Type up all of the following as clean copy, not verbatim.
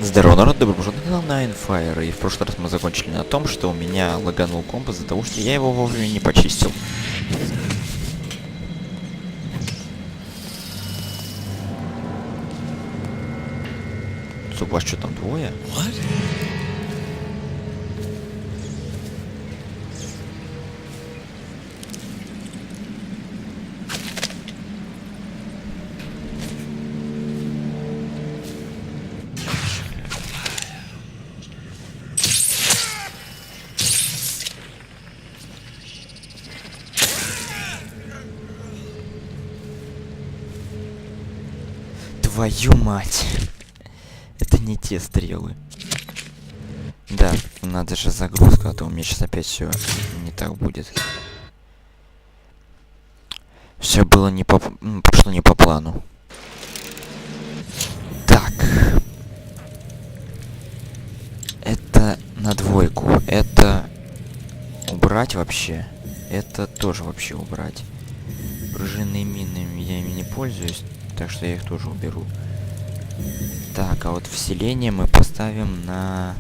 Здорово, народ, добро пожаловать на канал Fire. И в прошлый раз мы закончили на том, что у меня лаганул комп из-за того, что я его вовремя не почистил. Суп, вас что там, двое? Твою мать! Это не те стрелы. Да, надо же загрузка, а то у меня сейчас опять все не так будет. Все было не по... пошло не по плану. Так. Это на двойку. Это убрать вообще. Это тоже вообще убрать. Пружинные мины, я ими не пользуюсь, так что я их тоже уберу. Так, а вот вселение мы поставим на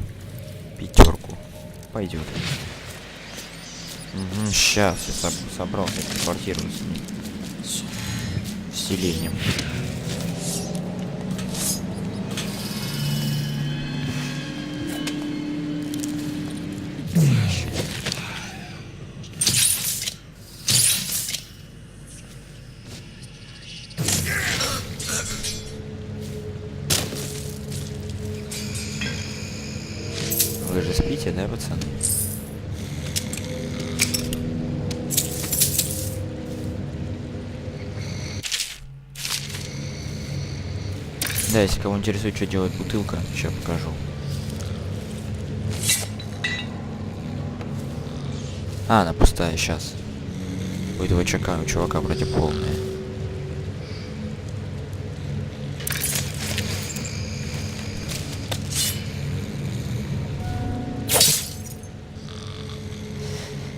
5. Пойдет. Угу, сейчас я собрался телепортировать с ним. С вселением. Вы же спите, да, пацаны? Да, если кого интересует, что делает бутылка, сейчас покажу. А, она пустая, сейчас. У этого чувака вроде полная.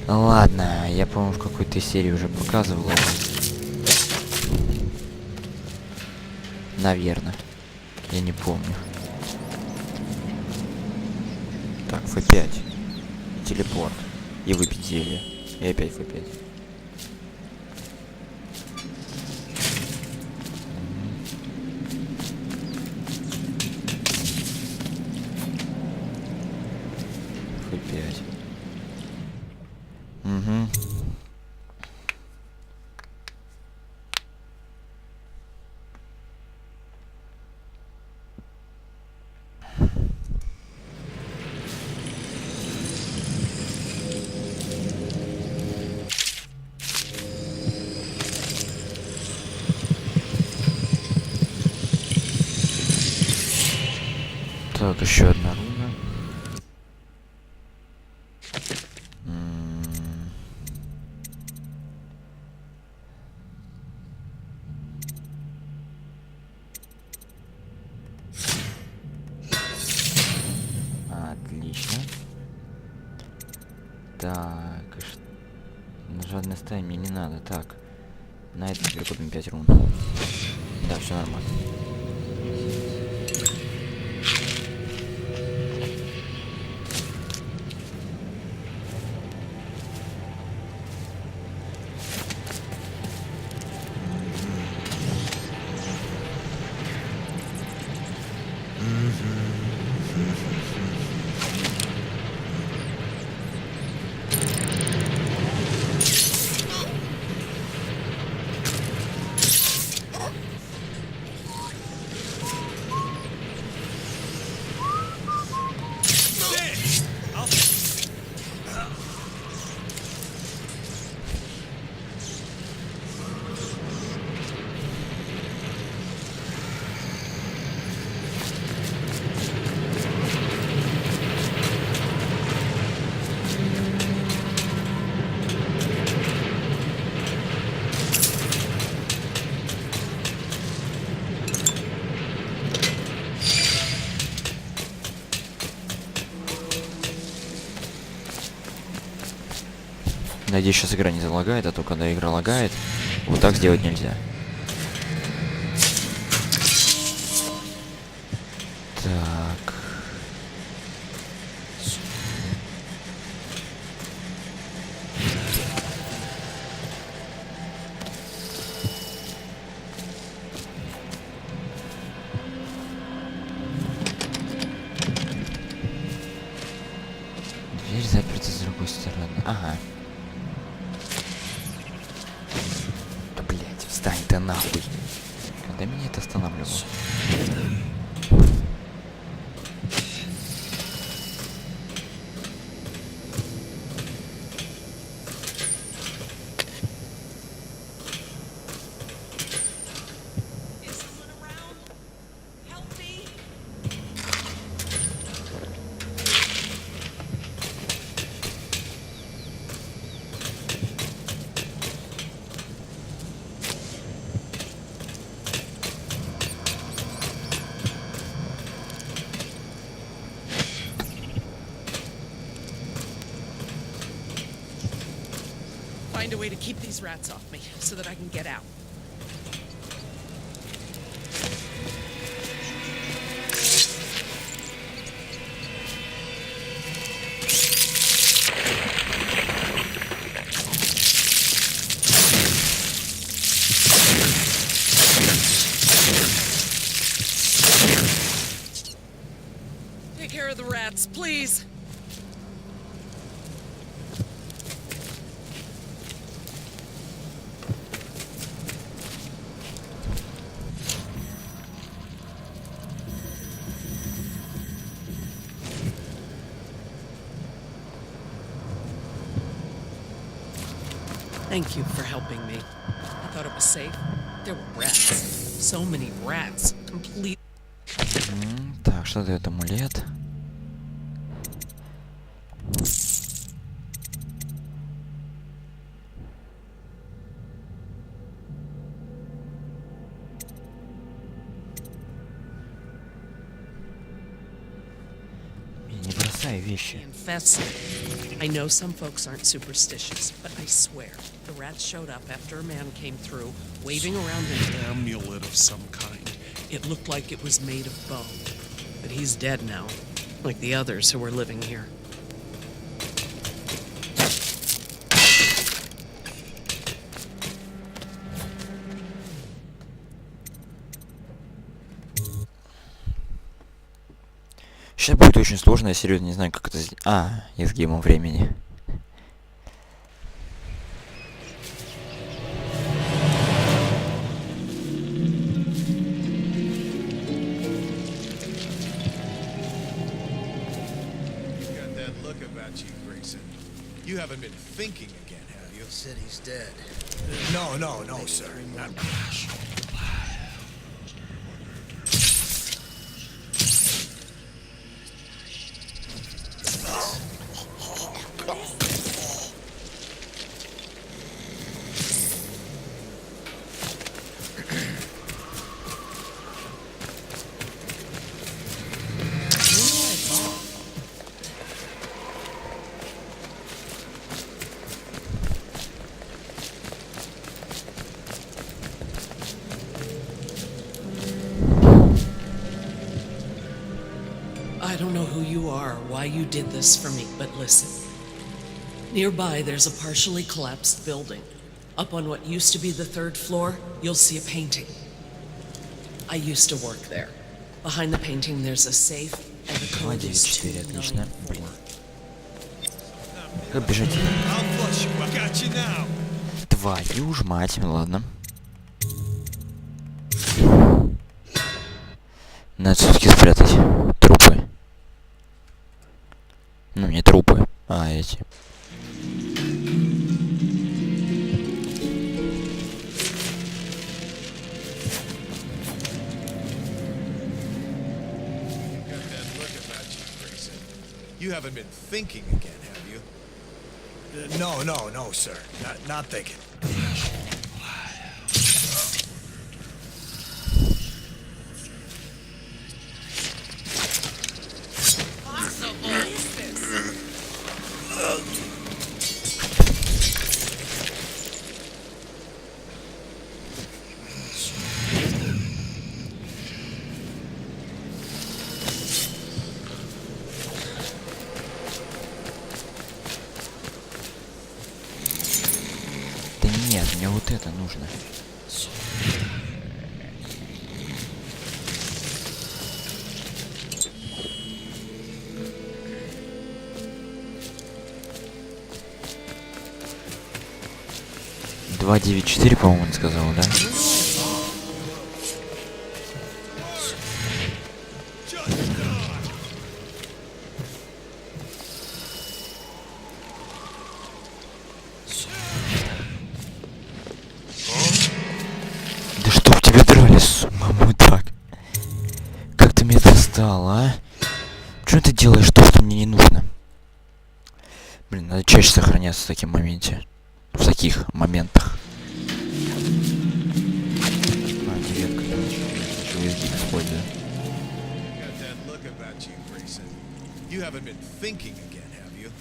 Ладно, я, по-моему, в какой-то серии уже показывал. Наверное. Я не помню. Так, F5. Телепорт. И выпить зелье. И опять F5. F5. Угу. Так, еще одна руна. Отлично. Так, жадная стая мне не надо. Так, на это теперь купим 5 рун. Да, все нормально. Надеюсь, сейчас игра не залагает, а то когда игра лагает, вот так сделать нельзя. Так. Ага. Да, блядь, встань ты нахуй. Когда меня это останавливало? Find a way to keep these rats off me so that I can get out. Take care of the rats, please. Thank you for helping me. I thought it was safe. There were rats. So many rats. Complete. Так, что дает амулет? Не бросай вещи. Infested. I know some folks aren't superstitious, but I swear, the rats showed up after a man came through, waving around an amulet of some kind. It looked like it was made of bone. But he's dead now, like the others who were living here. Сейчас будет очень сложно, я серьезно не знаю, как это сделать. А, изгибом времени. You haven't been thinking again, have you? Said he's dead. No, sir. Not I don't know who you are or why you did this for me, but listen. Nearby, there's a partially collapsed building. Up on what used to be the 3rd floor, you'll see a painting. I used to work there. Behind the painting, there's a safe, and the code is 4, отлично. 294. Блин. Как бежать? I'll flush you. I got you now. Твою ж мать, ладно. Надо все-таки спрятать трупы. Ну, не трупы, а эти. You haven't been thinking again, have you? No, sir. Not thinking. Да нет, мне вот это нужно. 294, по-моему, он сказал, да? Да чтоб тебя дрались, маму так. Как ты меня достал, а? Чё ты делаешь то, что мне не нужно? Блин, надо чаще сохраняться в таком моменте. В таких моментах. А, девятка, ничего изгиб использую. Got that look about you, Grayson. You haven't been thinking again, have you?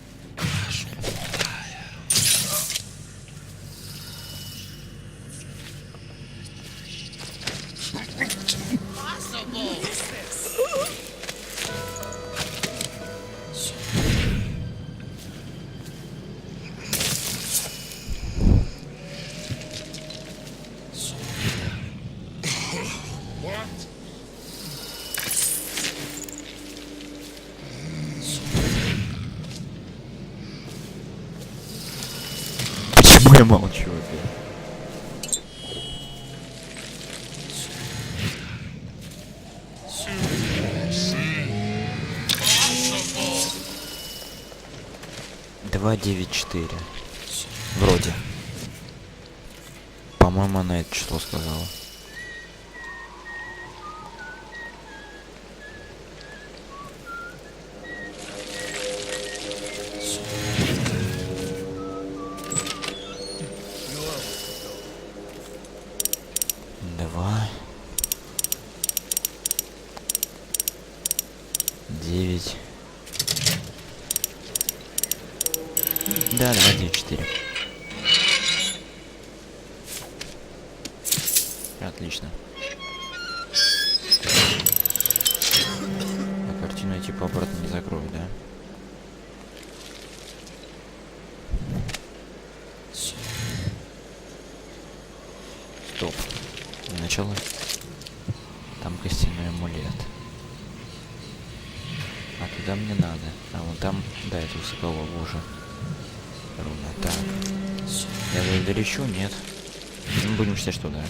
Почему я молчу опять? Два 9-4. Вроде. По-моему, она это число сказала. Два. 9. Да, 2, 9, 4. Отлично. А картину я типа обратно не закрою, да? Стоп. Для начала там костяной амулет. А туда мне надо. А вон там, да, это высоколобо уже. Ровно так. Я долечу? Нет. Мы будем считать, что да.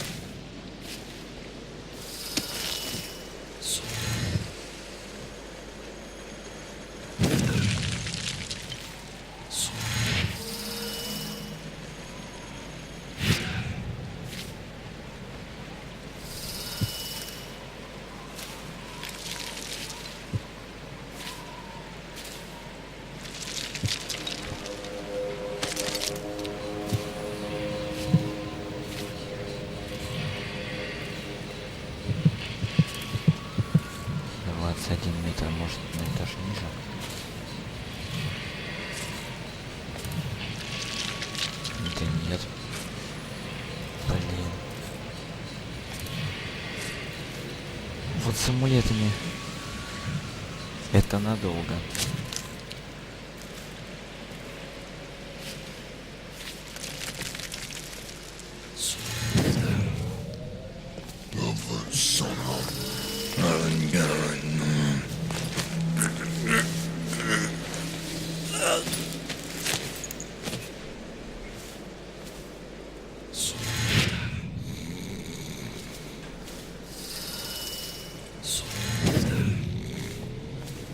Один метр, может, на этаж ниже. Да нет. Блин. Вот с амулетами. Это надолго.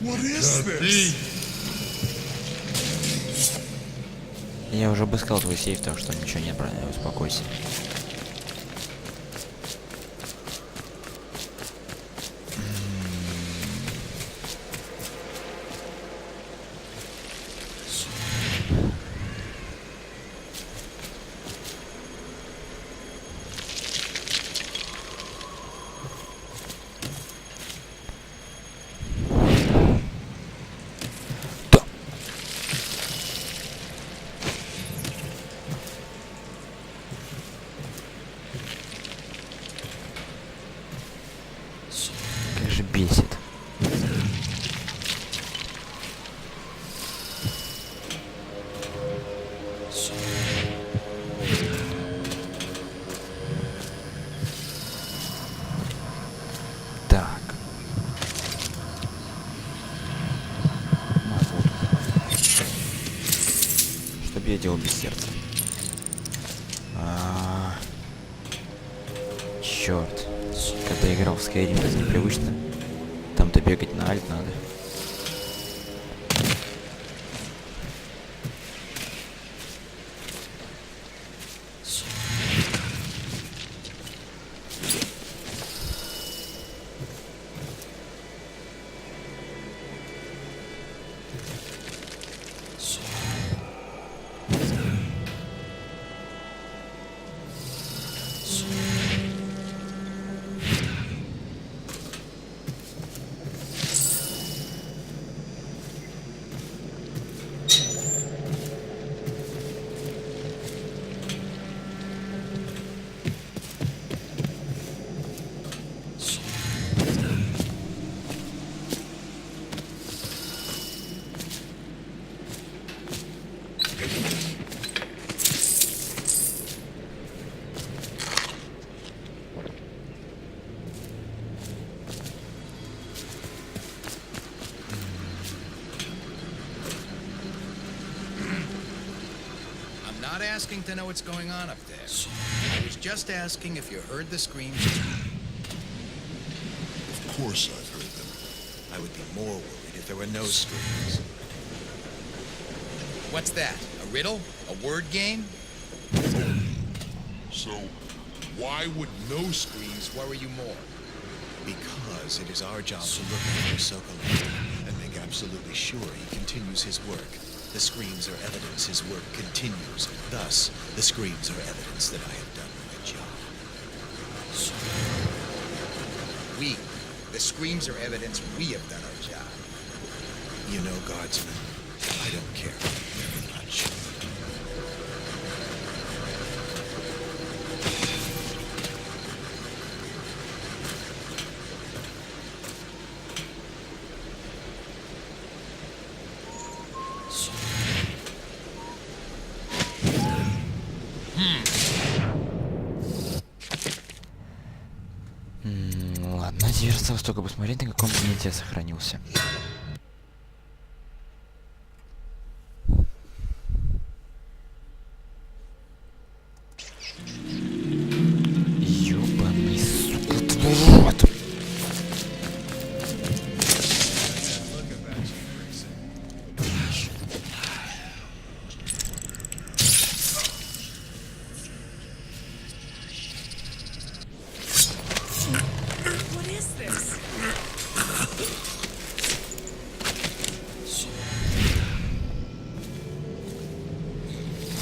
What is this? Я уже обыскал твой сейф, так что ничего нет, правильно, успокойся. Как же бесит. Так. Что бы я делал без сердца? Черт. Когда я играл в Skyrim, это непривычно. Там-то бегать на альт надо. I'm not asking to know what's going on up there. I was just asking if you heard the screams. Of course I've heard them. I would be more worried if there were no screams. What's that? A riddle? A word game? So, why would no screens Worry you more? Because it is our job to look after Sokolov and make absolutely sure he continues his work. The screams are evidence his work continues. Thus, the screams are evidence that I have done my job. The screams are evidence we have done our job. You know, Guardsman, I don't care very much. Ладно, зверство, столько бы смотреть, на каком планете я сохранился. Ёбаный, сука, твой рот! Look about you, Grayson. What is this?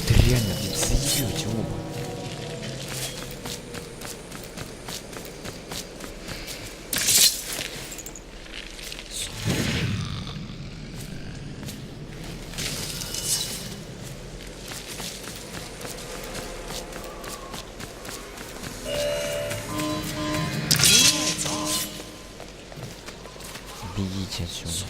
Ты реально, блин, заебёте оба. Бегите отсюда.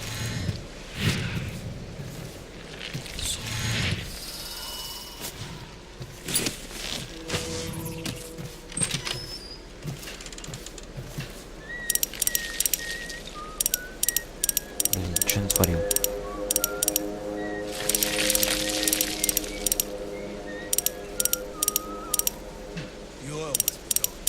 Блин, что натворил? You all must be going.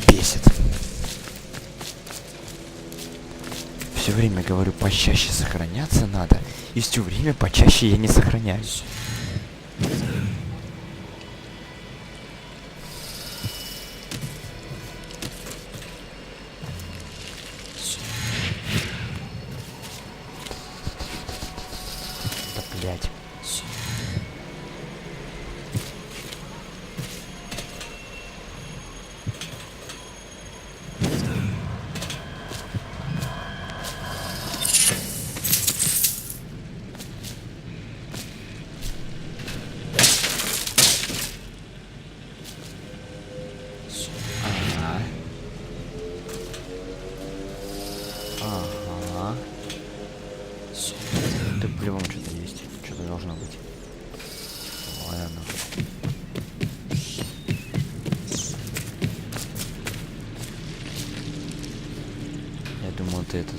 Бесит. Все время говорю, почаще сохраняться надо, и все время почаще я не сохраняюсь. Да блять. по-любому что-то есть. Что-то должно быть. Ладно. Я думал, ты этот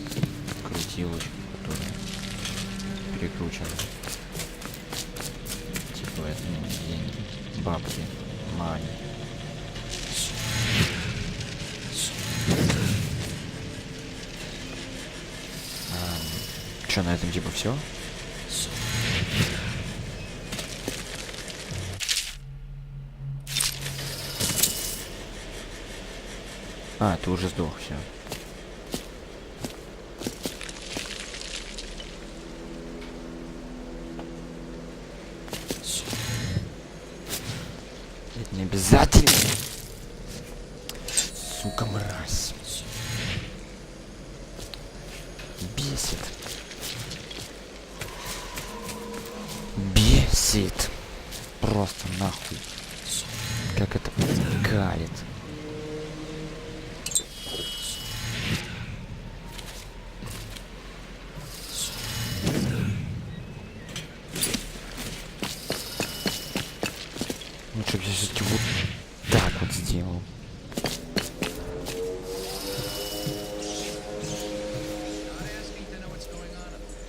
крутилочку, который перекручен. Типа это, ну, деньги, бабки, мани. Что, на этом типа все? А, ты уже сдох, все. Это не обязательно. Сука, мразь. Бесит. Бесит. Просто нахуй. Как это калит. Ну, чтоб я все-таки вот так вот сделал. Not asking to know what's going on up there.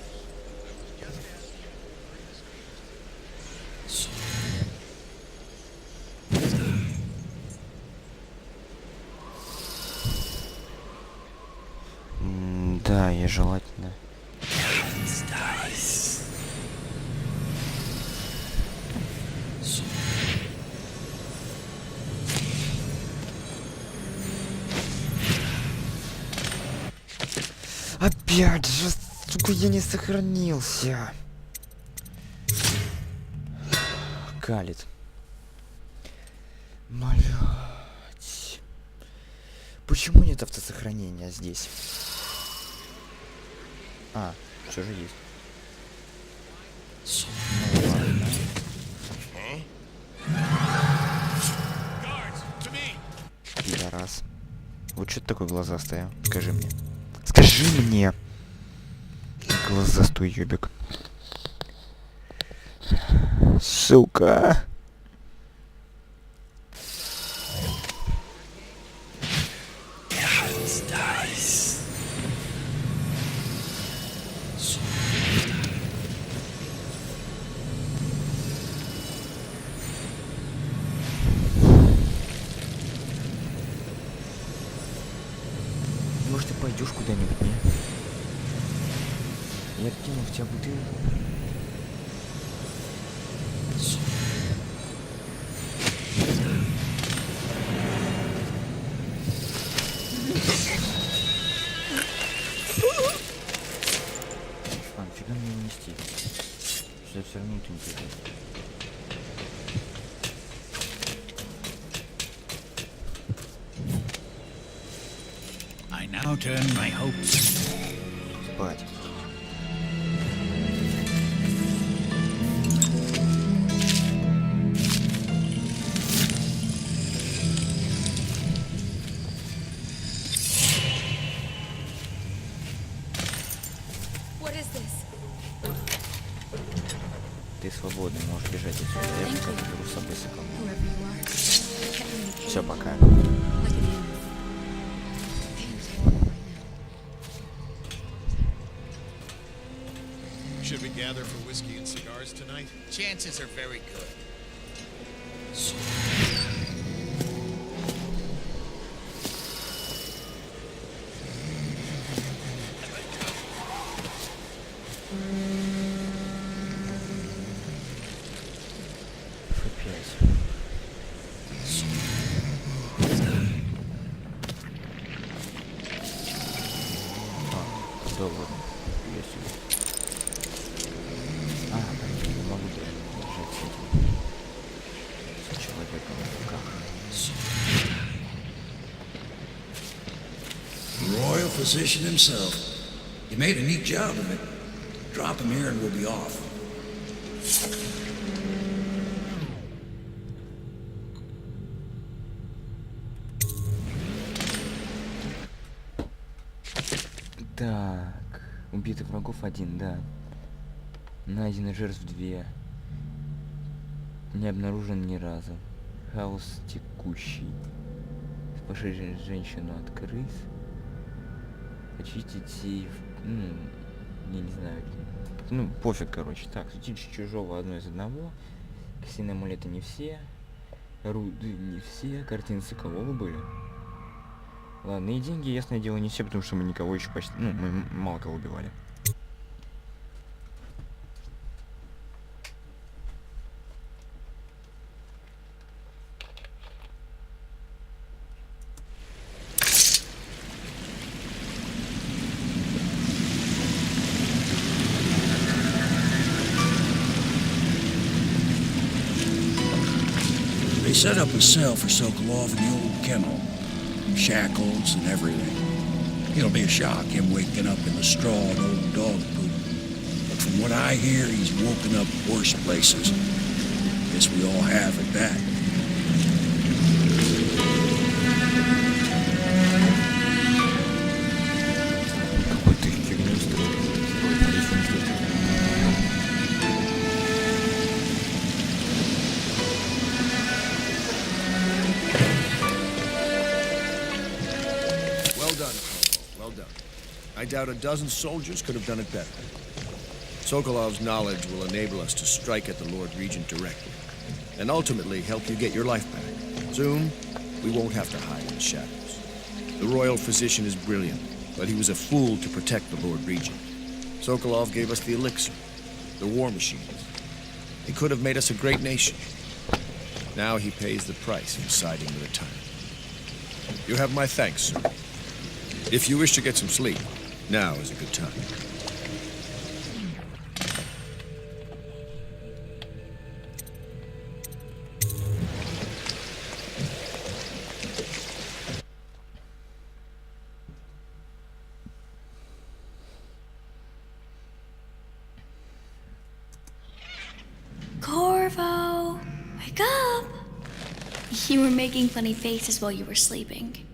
I was just asking if you heard the screams. Да, и желательно. Опять же, сука, я не сохранился. Калит. Блять. Почему нет автосохранения здесь? А, все же есть. Ну ладно. Пидорас. Вот что ты такой глазастый, а? Скажи мне. Скажи мне! Глазастый ёбик. Сука. Может, ты пойдешь куда-нибудь, не? Я кинул в тебя бутылку. А, нифига мне не нести. Что все равно это не придет. I now turn my hopes. Спать. What is this? Ты свободный, можешь бежать отсюда. Я пока заберу с собой сокол. Whoever you are, I can't really Все, пока. like an animal. Pain terrible right now. Should we gather for whiskey and cigars tonight? Chances are very good. F5. Да ладно. Я себе. А, блин, не могу даже держать с этим. С человеком в руках. Royal physician himself. You made a neat job of it. Drop him here and we'll be off. Так, убитых врагов один, да. Найдено жертв 2. Не обнаружен ни разу. Хаос текущий. Спасти женщину от крыс. Очистить и... я не знаю. Ну, пофиг, короче. Так, святилище чужого одно из одного. Косиные амулеты не все. Руды не все. Картины Соколова были. Ладно, и деньги, ясное дело, не все, потому что мы никого еще почти... Ну, мы мало кого убивали. They set up a cell for Sokolov in the old kennel. Shackles and everything. It'll be a shock, him waking up in the straw and old dog poop. But from what I hear, he's woken up worse places. Guess we all have at that. Какой-то фигню строит. Well done, Corvo. Well done. I doubt a dozen soldiers could have done it better. Sokolov's knowledge will enable us to strike at the Lord Regent directly, and ultimately help you get your life back. Soon, we won't have to hide in the shadows. The royal physician is brilliant, but he was a fool to protect the Lord Regent. Sokolov gave us the elixir, the war machines. He could have made us a great nation. Now he pays the price in siding with the tyrant. You have my thanks, sir. If you wish to get some sleep, now is a good time. Corvo, wake up! You were making funny faces while you were sleeping.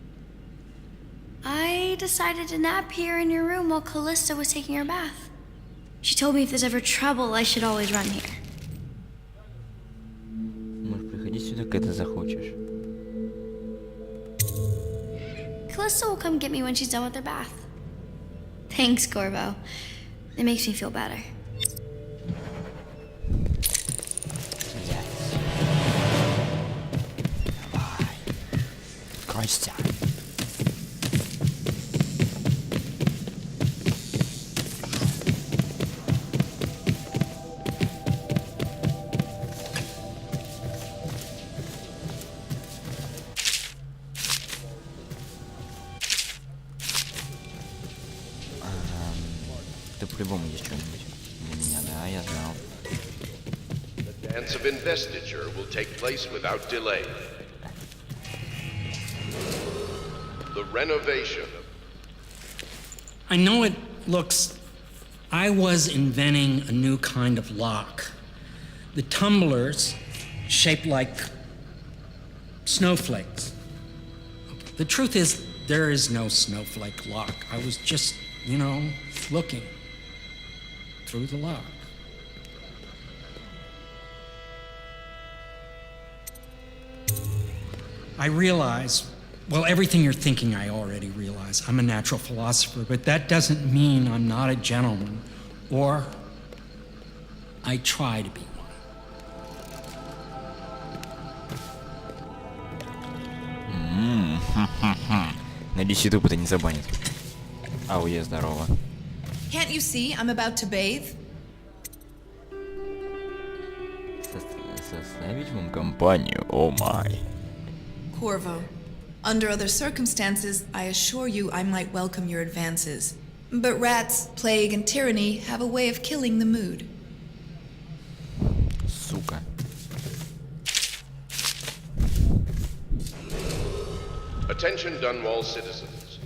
I decided to nap here in your room while Callista was taking her bath. She told me if there's ever trouble, I should always run here. Можешь приходить сюда, когда захочешь. Callista will come get me when she's done with her bath. Thanks, Corvo. It makes me feel better. Yes. Давай. Костя. Да по-любому есть что-нибудь для меня, да, я знал. The dance of investiture will take place without delay. The renovation. I know it looks... I was inventing a new kind of lock. The tumblers shaped like snowflakes. The truth is, there is no snowflake lock. I was just, looking through the lock. I realize, well, everything you're thinking I already realize. I'm a natural philosopher, but that doesn't mean I'm not a gentleman, or I try to be one. Надеюсь, YouTube-то не забанит. Ауе, здорово. Can't you see I'm about to bathe? Составить вам компанию, о май. Corvo, under other circumstances, I assure you I might welcome your advances. But rats, plague, and tyranny have a way of killing the mood. Сука. Attention Dunwall citizens.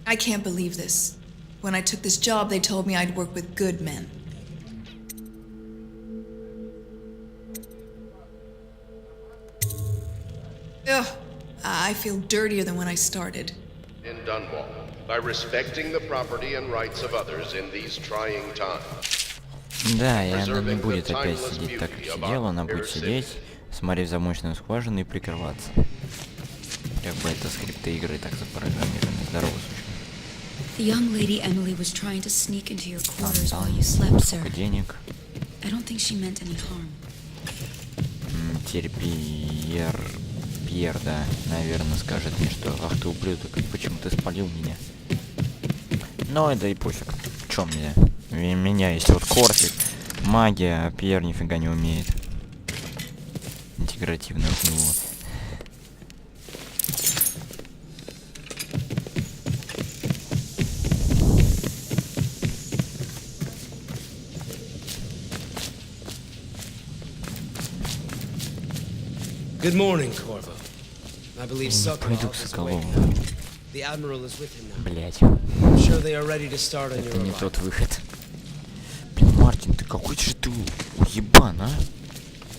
I can't believe this. When I took this job, they told me I'd work with good men. Ugh, I feel dirtier than when I started. In Dunwall, by respecting the property and rights of others in these trying times. Да, и она не будет опять сидеть так, как сидела, она будет сидеть, смотреть в замочную скважину и прикрываться. Как бы это скрипты игры так запрограммированы. Здорово, сучка. The young lady Emily was trying to sneak into your quarters while you Там slept, sir. сколько денег. I don't think she meant any harm. Теперь Пьер, да, наверное, скажет мне, что ах ты ублюдок, почему ты спалил меня. Но это и пофиг. Чё мне? У меня есть вот кортик, магия, а Пьер нифига не умеет. Интегративную книгу. Good morning, Corvo. I believe Пойду Sokolov к is Соколову. waking up. The Admiral is with him now. Блять. I'm sure they are ready to start on Это your не arrival. тот выход. Блин, Мартин, ты какой же ты уебан, а?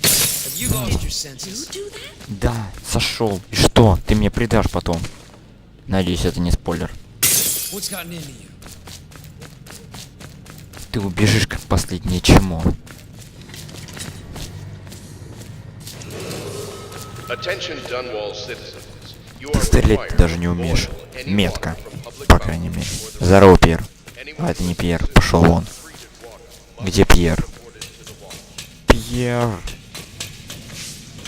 Have you lost your senses? Да, сошел. И что? Ты мне предашь потом. Надеюсь, это не спойлер. What's gotten into you? Ты убежишь, как последнее чмо. Attention Dunwall citizens. You are Стрелять ты required даже не to умеешь. boil any Метко. water from public По крайней мере. fountains or the Здорово, Пьер. Anyone А это не who Пьер. uses Пошел вон. treated water Где Пьер? reported to the water. Пьер.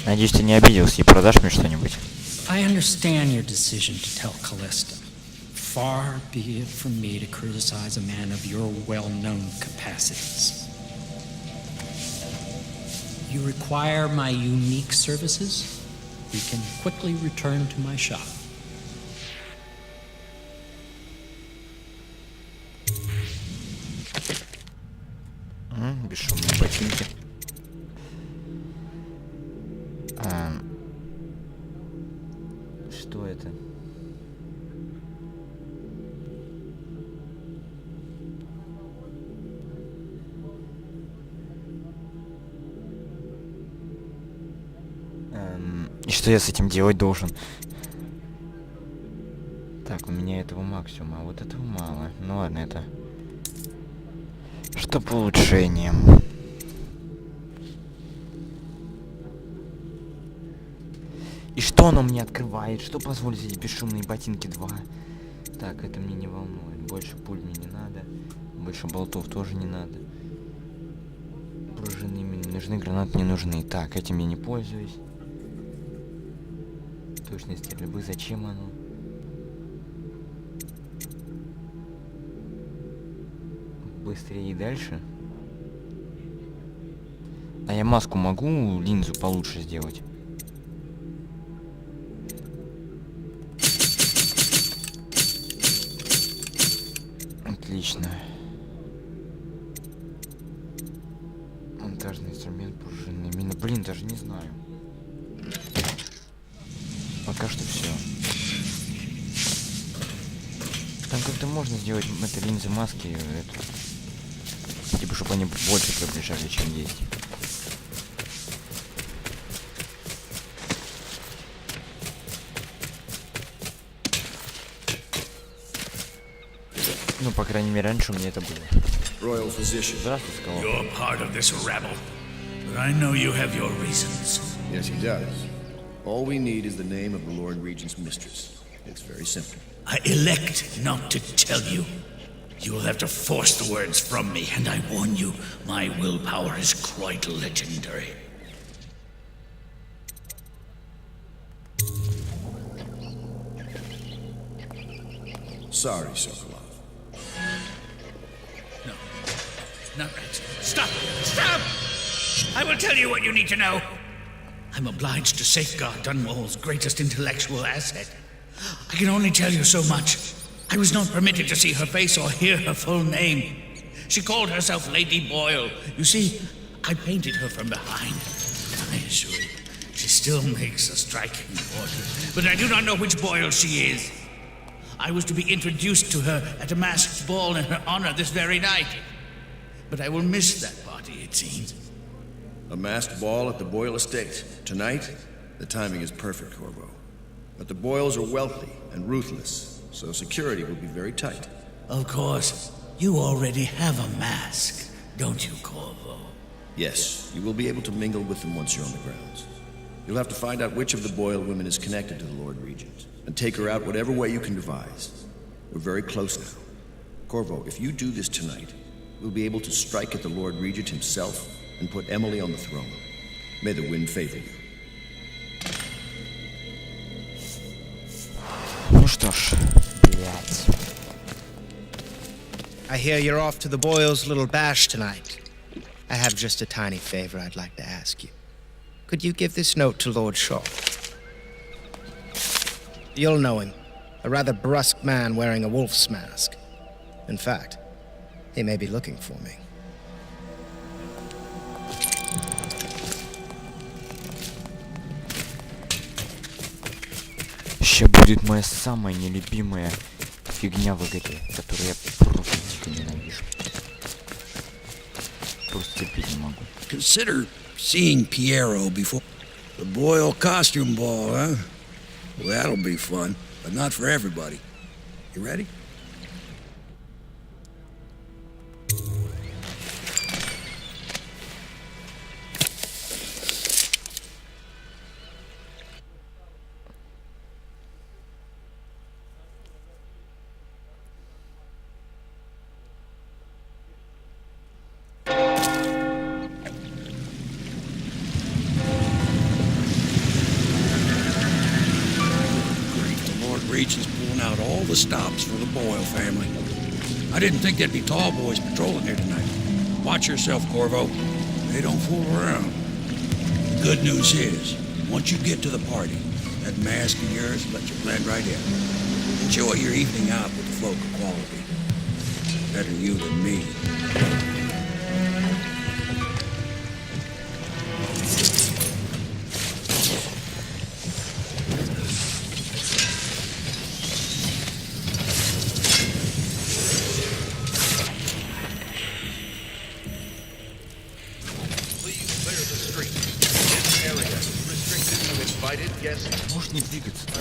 Надеюсь, ты не обиделся и продашь мне что-нибудь. I understand your decision to tell Callista. Far be it from me to criticize a man of your well-known capacities. You require my unique services? We can quickly return to my shop. Бесшумные ботинки. Что это? И что я с этим делать должен? Так, у меня этого максимума, а вот этого мало. Ну ладно, это... Что по улучшениям? И что оно мне открывает? Что позволит эти бесшумные ботинки 2? Так, это мне не волнует. Больше пуль мне не надо. Больше болтов тоже не надо. Пружины мне не нужны, гранаты не нужны. Так, этим я не пользуюсь. Точность стрельбы, зачем оно? Быстрее и дальше. А я маску могу, линзу получше сделать? Отлично. Монтажный инструмент, пружинные мины. Блин, даже не знаю. Пока что все. Там как-то можно сделать это линзы маски, это, типа, чтобы они больше приближали, чем есть. Ну, по крайней мере, раньше у меня это было. Royal physician. Здравствуй, Скала. You're part of this rabble, but I know you have your reasons. Yes, he does. All we need is the name of the Lord Regent's mistress. It's very simple. I elect not to tell you. You will have to force the words from me, and I warn you, my willpower is quite legendary. Sorry, Sokolov. No, not right. Stop! Stop! I will tell you what you need to know. I'm obliged to safeguard Dunwall's greatest intellectual asset. I can only tell you so much. I was not permitted to see her face or hear her full name. She called herself Lady Boyle. You see, I painted her from behind. I assure you, she still makes a striking portrait. But I do not know which Boyle she is. I was to be introduced to her at a masked ball in her honor this very night. But I will miss that party, it seems. A masked ball at the Boyle estate. Tonight, the timing is perfect, Corvo. But the Boyles are wealthy and ruthless, so security will be very tight. Of course, you already have a mask. don't you, Corvo? Yes, you will be able to mingle with them once you're on the grounds. You'll have to find out which of the Boyle women is connected to the Lord Regent, and take her out whatever way you can devise. We're very close now. Corvo, if you do this tonight, we'll be able to strike at the Lord Regent himself and put Emily on the throne. May the wind favor you. Ну что ж, блядь. I hear you're off to the Boyles' little bash tonight. I have just a tiny favor I'd like to ask you. Could you give this note to Lord Shaw? You'll know him. A rather brusque man wearing a wolf's mask. In fact, he may be looking for me. Сейчас будет моя самая нелюбимая фигня в игре, которую я просто дико ненавижу. Просто терпеть не могу. Consider seeing Piero before the Boyle costume ball, huh? Well, that'll be fun, but not for everybody. You ready? Regent's pulling out all the stops for the Boyle family. I didn't think there'd be tall boys patrolling here tonight. Watch yourself, Corvo. They don't fool around. Good news is, once you get to the party, that mask of yours will let you blend right in. Enjoy your evening out with the folk of quality. Better you than me. Можешь не двигаться-то,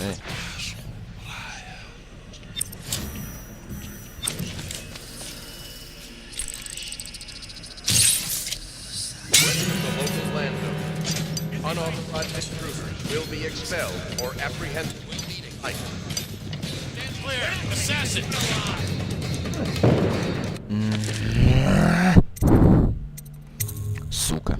Unauthorized intruders will be expelled or apprehended. Stand clear! Assassin! Сука.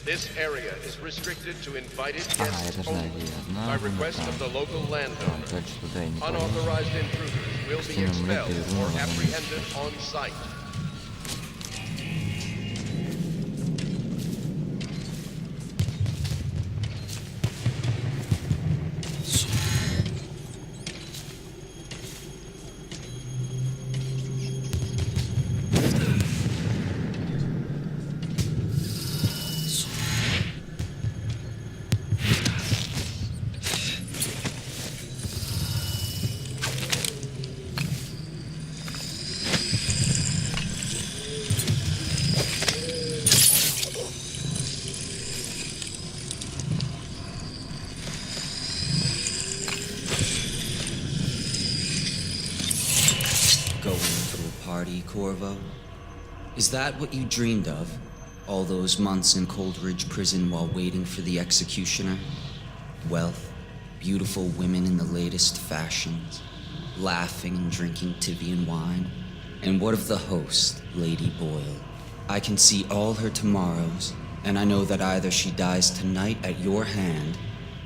This area is restricted to invited guests only, by request of the local landowner. Unauthorized intruders will be expelled or apprehended on site. Corvo? Is that what you dreamed of? All those months in Coldridge Prison while waiting for the executioner? Wealth, beautiful women in the latest fashions, laughing and drinking Tivian wine? And what of the host, Lady Boyle? I can see all her tomorrows, and I know that either she dies tonight at your hand,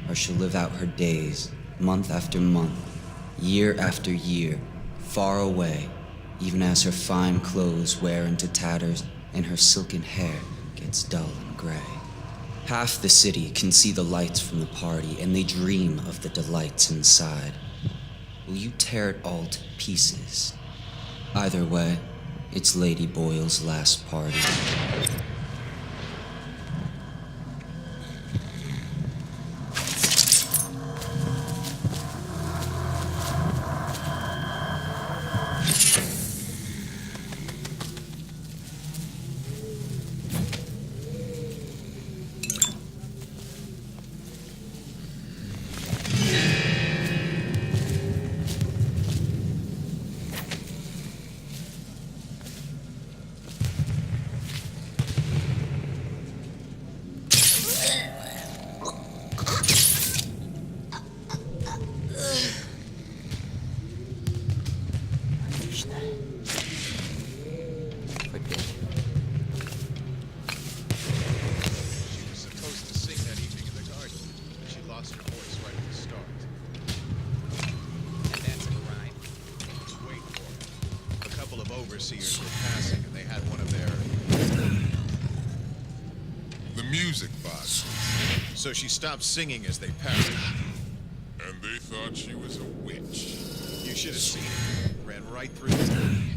or she'll live out her days, month after month, year after year, far away, even as her fine clothes wear into tatters and her silken hair gets dull and gray. Half the city can see the lights from the party, and they dream of the delights inside. Will you tear it all to pieces? Either way, it's Lady Boyle's last party. music box. So she stopped singing as they passed. And they thought she was a witch. You should have seen it. Ran right through the...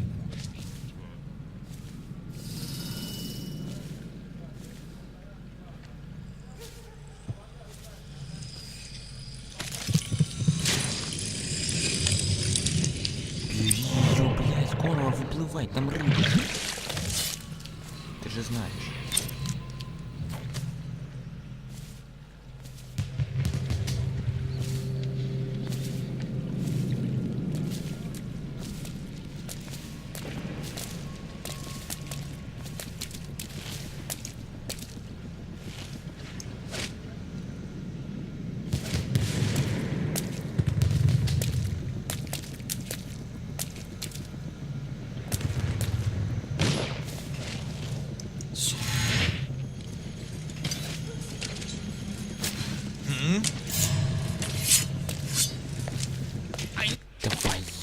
Ее, блядь, скоро выплывать, там рыба. Ты же знаешь.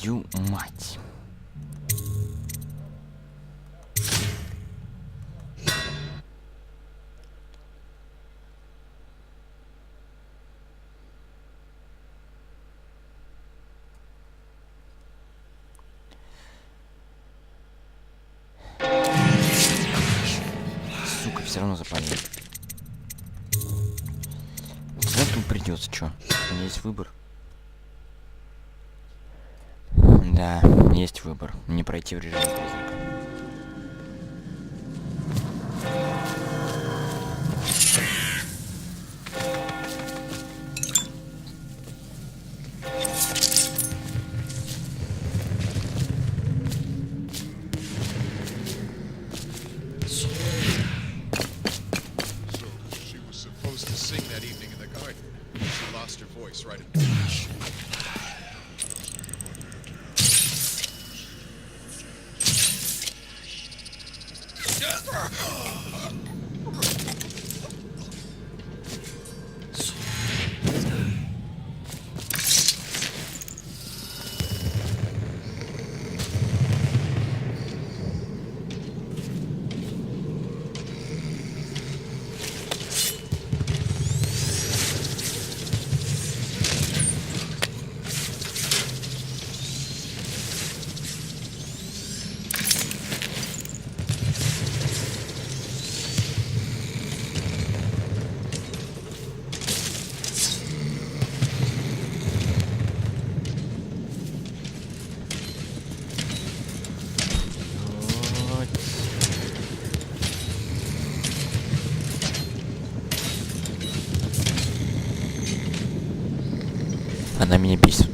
Твою мать. Сука, все равно запалил. Вот тут придется, чё? У меня есть выбор. Да, есть выбор. Не пройти в режиме призрака. She was supposed to sing that evening in the garden. She lost her voice right at... Она меня бесит.